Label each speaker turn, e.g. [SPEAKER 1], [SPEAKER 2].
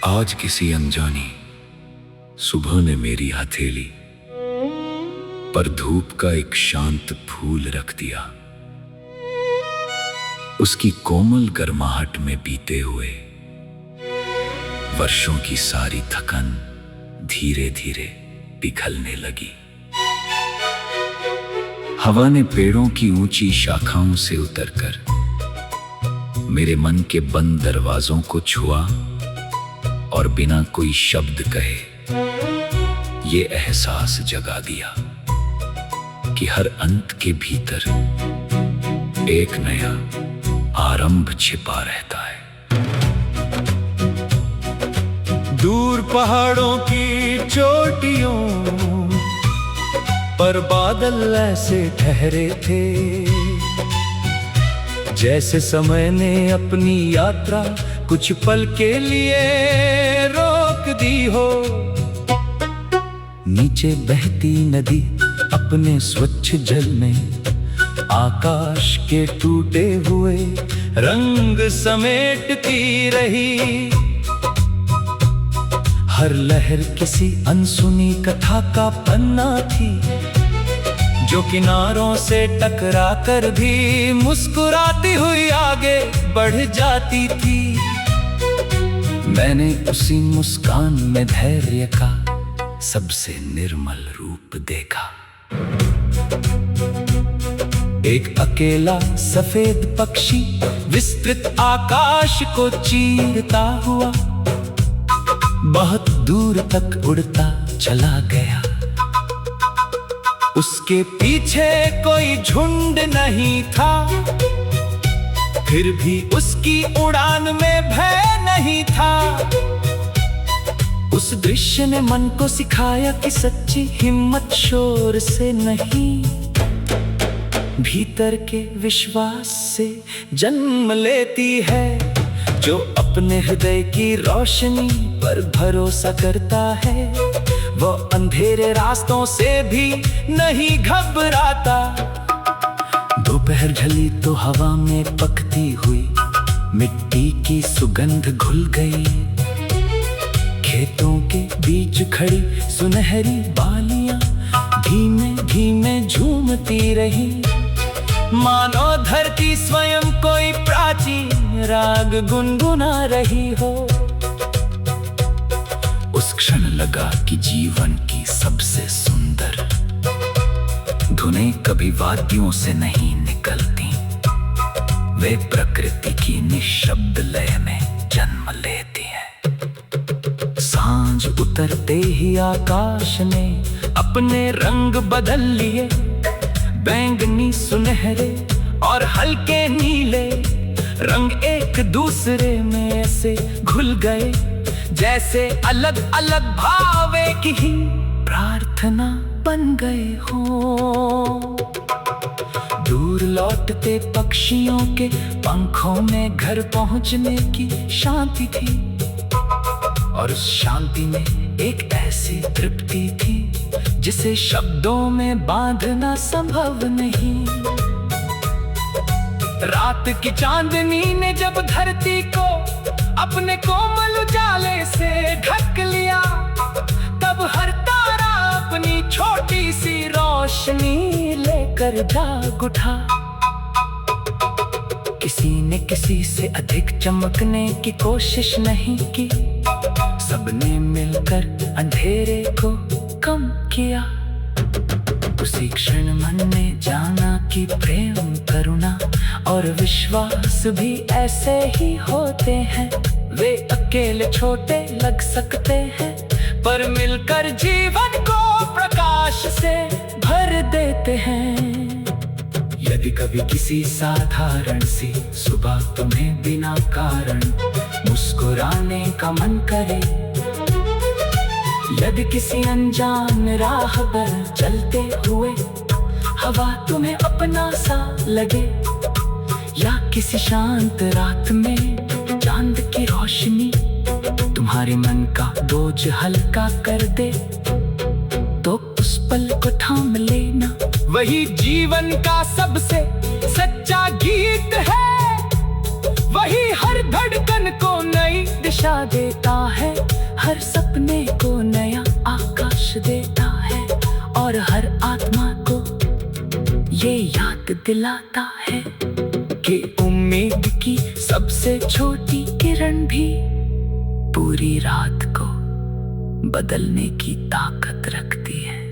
[SPEAKER 1] आज किसी अनजानी सुबह ने मेरी हथेली पर धूप का एक शांत फूल रख दिया। उसकी कोमल गर्माहट में बीते हुए वर्षों की सारी थकन धीरे धीरे पिघलने लगी। हवा ने पेड़ों की ऊंची शाखाओं से उतरकर मेरे मन के बंद दरवाजों को छुआ और बिना कोई शब्द कहे ये एहसास जगा दिया कि हर अंत के भीतर एक नया आरंभ छिपा रहता है।
[SPEAKER 2] दूर पहाड़ों की चोटियों पर बादल ऐसे ठहरे थे जैसे समय ने अपनी यात्रा कुछ पल के लिए रोक दी हो। नीचे बहती नदी अपने स्वच्छ जल में आकाश के टूटे हुए रंग समेटती रही। हर लहर किसी अनसुनी कथा का पन्ना थी जो किनारों से टकरा कर भी मुस्कुराती हुई आगे बढ़ जाती थी। मैंने उसी मुस्कान में धैर्य का सबसे निर्मल रूप देखा। एक अकेला सफेद पक्षी विस्तृत आकाश को चीरता हुआ बहुत दूर तक उड़ता चला गया। उसके पीछे कोई झुंड नहीं था, फिर भी उसकी उड़ान में भय नहीं था। उस दृश्य ने मन को सिखाया कि सच्ची हिम्मत शोर से नहीं, भीतर के विश्वास से जन्म लेती है। जो अपने हृदय की रोशनी पर भरोसा करता है वो अंधेरे रास्तों से भी नहीं घबराता। दोपहर ढली तो हवा में पकती हुई मिट्टी की सुगंध घुल गई। खेतों के बीच खड़ी सुनहरी बालियां धीमे धीमे झूमती रही, मानो धरती स्वयं कोई प्राचीन राग गुनगुना रही हो। उस क्षण लगा कि जीवन की सबसे सुंदर धुनें कभी वाद्यों से नहीं निकलती, वे प्रकृति की निःशब्द लय में जन्म लेती हैं। सांझ उतरते ही आकाश ने अपने रंग बदल लिए, बैंगनी सुनहरे और हल्के नीले रंग एक दूसरे में ऐसे घुल गए जैसे अलग अलग भाव एक ही प्रार्थना बन गए हो। दूर लौटते पक्षियों के पंखों में घर पहुंचने की शांति थी, और उस शांति में एक ऐसी तृप्ति थी जिसे शब्दों में बांधना संभव नहीं। रात की चांदनी ने जब धरती को अपने कोमल उजाले से ढक लिया, तब हर तारा अपनी छोटी सी रोशनी लेकर जाग उठा। किसी ने किसी से अधिक चमकने की कोशिश नहीं की, सबने मिलकर अंधेरे को कम किया। उसी क्षण मन ने जाना कि प्रेम, करुणा और विश्वास भी ऐसे ही होते हैं। वे अकेले छोटे लग सकते हैं पर मिलकर जीवन को प्रकाश से भर देते हैं। यदि कभी किसी साधारण सी सुबह तुम्हें बिना कारण मुस्कुराने का मन करे, यदि किसी अनजान राह पर चलते हुए हवा तुम्हें अपना सा लगे, या किसी शांत रात में चांद की रोशनी तुम्हारे मन का बोझ हल्का कर दे, तो उस पल को थाम लेना। वही जीवन का सबसे सच्चा गीत है, वही हर धड़कन को नई दिशा देता है। हर सपने को नया आकाश देता है और हर आत्मा को ये याद दिलाता है कि उम्मीद की सबसे छोटी किरण भी पूरी रात को बदलने की ताकत रखती है।